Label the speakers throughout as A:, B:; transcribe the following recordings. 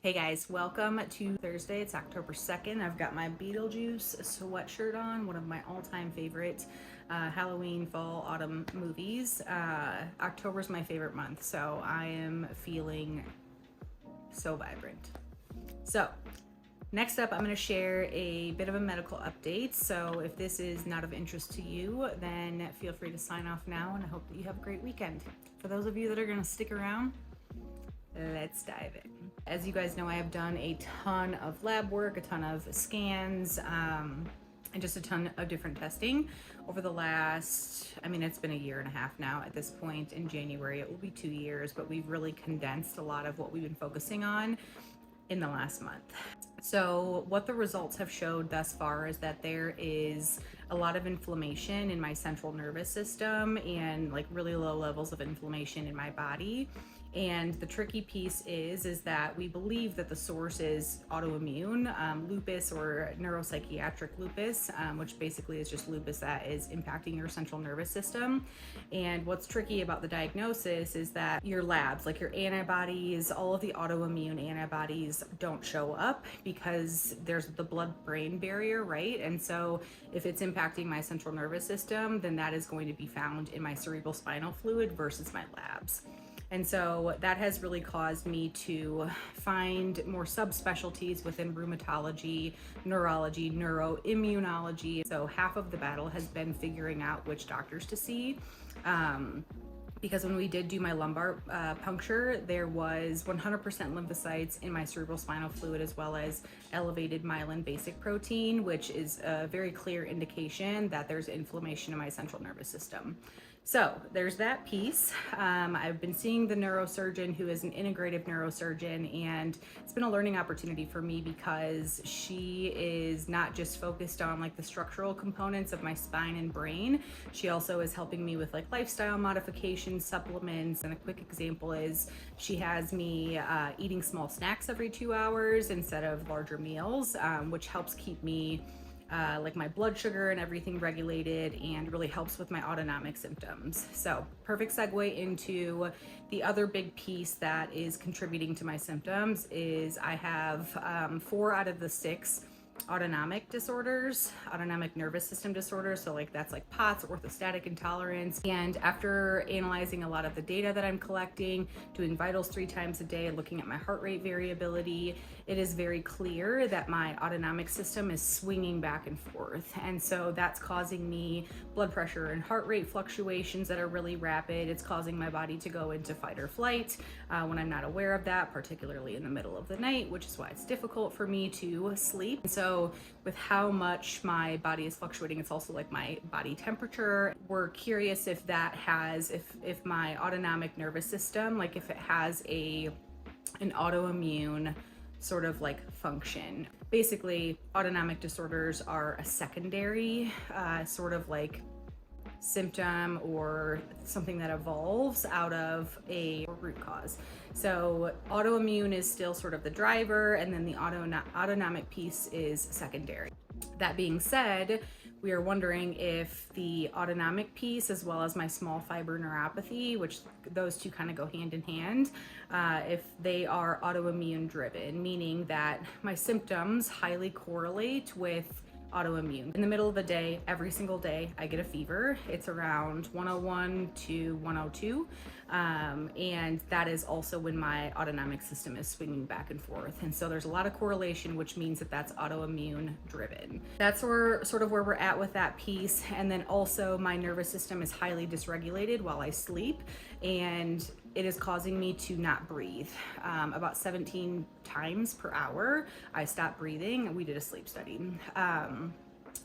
A: Hey guys, welcome to Thursday. It's October 2nd. I've got my Beetlejuice sweatshirt on, one of my all-time favorite Halloween, fall, autumn movies. October's my favorite month, so I am feeling so vibrant. So, next up, I'm going to share a bit of a medical update. So, if this is not of interest to you, then feel free to sign off now, and I hope that you have a great weekend. For those of you that are going to stick around, let's dive in. As you guys know, I have done a ton of lab work, a ton of scans, and just a ton of different testing over the last, it's been a year and a half now at this point. In January, it will be 2 years, but we've really condensed a lot of what we've been focusing on in the last month. So what the results have showed thus far is that there is a lot of inflammation in my central nervous system and like really low levels of inflammation in my body. And the tricky piece is that we believe that the source is autoimmune, lupus or neuropsychiatric lupus, which basically is just lupus that is impacting your central nervous system. And what's tricky about the diagnosis is that your labs, like your antibodies, all of the autoimmune antibodies don't show up because there's the blood-brain barrier, right? And so if it's impacting my central nervous system, then that is going to be found in my cerebral spinal fluid versus my labs. And so that has really caused me to find more subspecialties within rheumatology, neurology, neuroimmunology. So half of the battle has been figuring out which doctors to see. Because when we did do my lumbar puncture, there was 100% lymphocytes in my cerebral spinal fluid, as well as elevated myelin basic protein, which is a very clear indication that there's inflammation in my central nervous system. So there's that piece. I've been seeing the neurosurgeon, who is an integrative neurosurgeon, and it's been a learning opportunity for me because she is not just focused on like the structural components of my spine and brain. She also is helping me with like lifestyle modifications, supplements, and a quick example is she has me eating small snacks every 2 hours instead of larger meals, which helps keep me like my blood sugar and everything regulated and really helps with my autonomic symptoms. So perfect segue into the other big piece that is contributing to my symptoms is I have 4 out of the 6 autonomic disorders, autonomic nervous system disorders. So like that's like POTS, orthostatic intolerance. And after analyzing a lot of the data that I'm collecting, doing vitals 3 times a day, looking at my heart rate variability, it is very clear that my autonomic system is swinging back and forth. And so that's causing me blood pressure and heart rate fluctuations that are really rapid. It's causing my body to go into fight or flight when I'm not aware of that, particularly in the middle of the night, which is why it's difficult for me to sleep. So with how much my body is fluctuating, it's also like my body temperature. We're curious if that has, if my autonomic nervous system, like if it has an autoimmune sort of like function. Basically, autonomic disorders are a secondary sort of like symptom or something that evolves out of a root cause. So autoimmune is still sort of the driver, and then the autonomic piece is secondary. That being said, we are wondering if the autonomic piece, as well as my small fiber neuropathy, which those two kind of go hand in hand, if they are autoimmune driven, meaning that my symptoms highly correlate with autoimmune. In the middle of the day, every single day, I get a fever. It's around 101 to 102. And that is also when my autonomic system is swinging back and forth. And so there's a lot of correlation, which means that that's autoimmune driven. That's where we're at with that piece. And then also my nervous system is highly dysregulated while I sleep, and it is causing me to not breathe. About 17 times per hour, I stop breathing. We did a sleep study.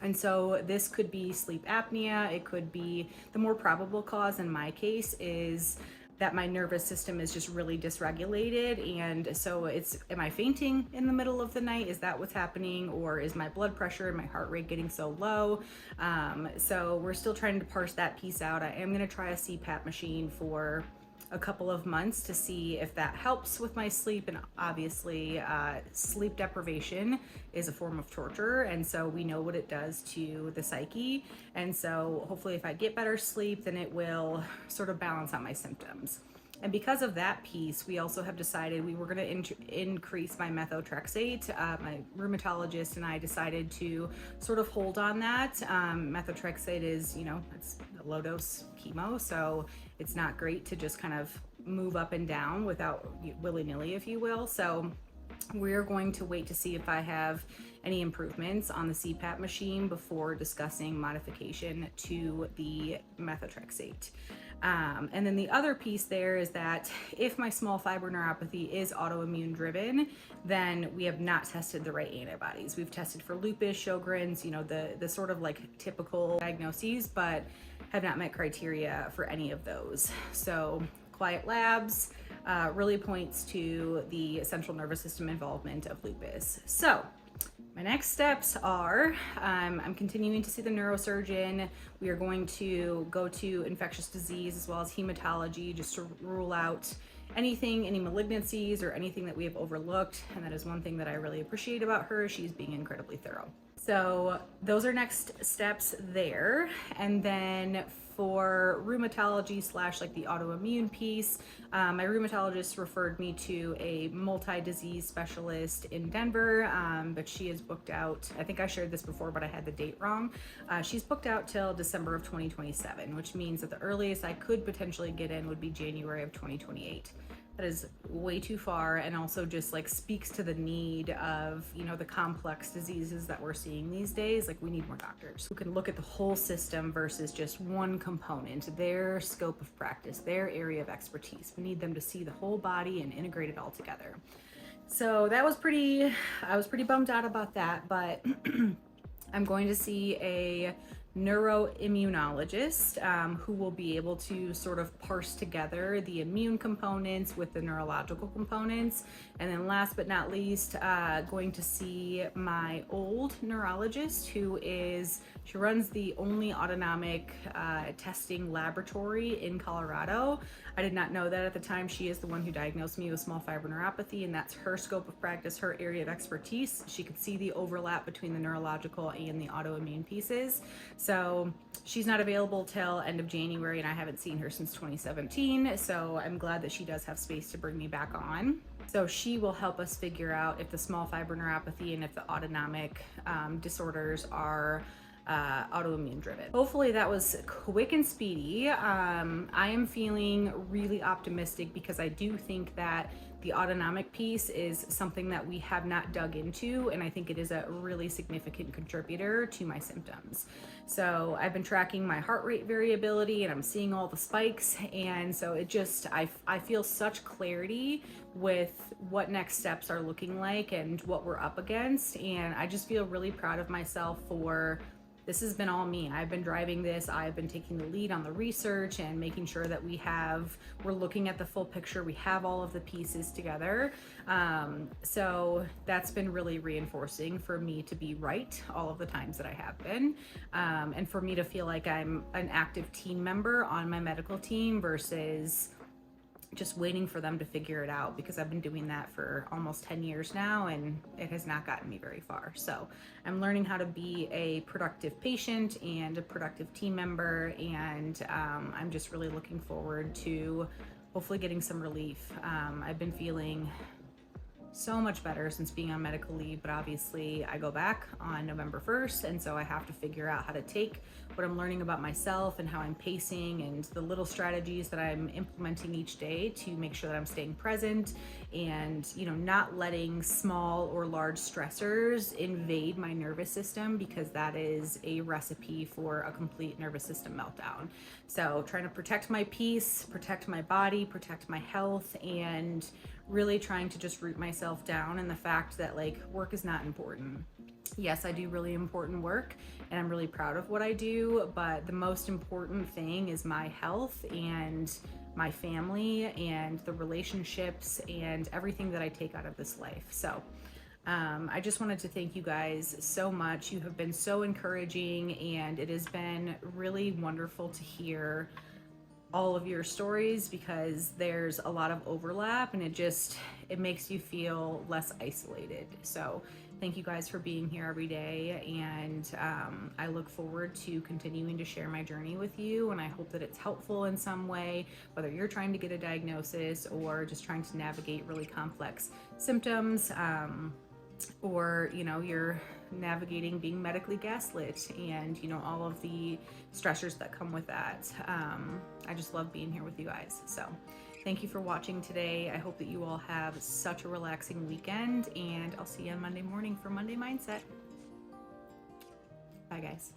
A: And so this could be sleep apnea. It could be, the more probable cause in my case is that my nervous system is just really dysregulated. And so am I fainting in the middle of the night? Is that what's happening? Or is my blood pressure and my heart rate getting so low? So we're still trying to parse that piece out. I am gonna try a CPAP machine for a couple of months to see if that helps with my sleep. And obviously sleep deprivation is a form of torture, and so we know what it does to the psyche. And so hopefully if I get better sleep, then it will sort of balance out my symptoms. And because of that piece, we also have decided we were going to increase my methotrexate. My rheumatologist and I decided to sort of hold on that. Methotrexate is, it's a low dose chemo, so it's not great to just kind of move up and down without willy-nilly, if you will. So we're going to wait to see if I have any improvements on the CPAP machine before discussing modification to the methotrexate. And then the other piece there is that if my small fiber neuropathy is autoimmune driven, then we have not tested the right antibodies. We've tested for lupus, Sjogren's, the sort of like typical diagnoses, but have not met criteria for any of those. So Quiet Labs really points to the central nervous system involvement of lupus. So my next steps are, I'm continuing to see the neurosurgeon. We are going to go to infectious disease as well as hematology just to rule out any malignancies or anything that we have overlooked. And that is one thing that I really appreciate about her. She's being incredibly thorough. So those are next steps there. And then for rheumatology / like the autoimmune piece, my rheumatologist referred me to a multi-disease specialist in Denver, but she is booked out. I think I shared this before, but I had the date wrong. She's booked out till December of 2027, which means that the earliest I could potentially get in would be January of 2028. That is way too far, and also just like speaks to the need of, the complex diseases that we're seeing these days. Like, we need more doctors who can look at the whole system versus just one component, their scope of practice, their area of expertise. We need them to see the whole body and integrate it all together. So I was pretty bummed out about that, but I'm going to see a neuroimmunologist who will be able to sort of parse together the immune components with the neurological components. And then last but not least, going to see my old neurologist she runs the only autonomic testing laboratory in Colorado. I did not know that at the time. She is the one who diagnosed me with small fiber neuropathy, and that's her scope of practice, her area of expertise. She could see the overlap between the neurological and the autoimmune pieces. So she's not available till end of January, and I haven't seen her since 2017. So I'm glad that she does have space to bring me back on. So she will help us figure out if the small fiber neuropathy and if the autonomic disorders are autoimmune driven. Hopefully that was quick and speedy. I am feeling really optimistic because I do think that the autonomic piece is something that we have not dug into, and I think it is a really significant contributor to my symptoms. So I've been tracking my heart rate variability, and I'm seeing all the spikes, and so I feel such clarity with what next steps are looking like and what we're up against, and I just feel really proud of myself for this has been all me. I've been driving this. I've been taking the lead on the research and making sure that we're looking at the full picture. We have all of the pieces together. So that's been really reinforcing for me to be right all of the times that I have been. And for me to feel like I'm an active team member on my medical team versus just waiting for them to figure it out, because I've been doing that for almost 10 years now and it has not gotten me very far. So I'm learning how to be a productive patient and a productive team member, and I'm just really looking forward to hopefully getting some relief. I've been feeling so much better since being on medical leave, but obviously I go back on November 1st, and so I have to figure out how to take what I'm learning about myself and how I'm pacing and the little strategies that I'm implementing each day to make sure that I'm staying present and, not letting small or large stressors invade my nervous system, because that is a recipe for a complete nervous system meltdown. So trying to protect my peace, protect my body, protect my health, and really trying to just root myself down in the fact that work is not important. Yes, I do really important work and I'm really proud of what I do, but the most important thing is my health and my family and the relationships and everything that I take out of this life. So I just wanted to thank you guys so much. You have been so encouraging, and it has been really wonderful to hear all of your stories, because there's a lot of overlap, and it makes you feel less isolated. So thank you guys for being here every day, and I look forward to continuing to share my journey with you, and I hope that it's helpful in some way, whether you're trying to get a diagnosis or just trying to navigate really complex symptoms, or you're navigating being medically gaslit, and all of the stressors that come with that. I just love being here with you guys. So thank you for watching today. I hope that you all have such a relaxing weekend, and I'll see you on Monday morning for Monday Mindset. Bye guys.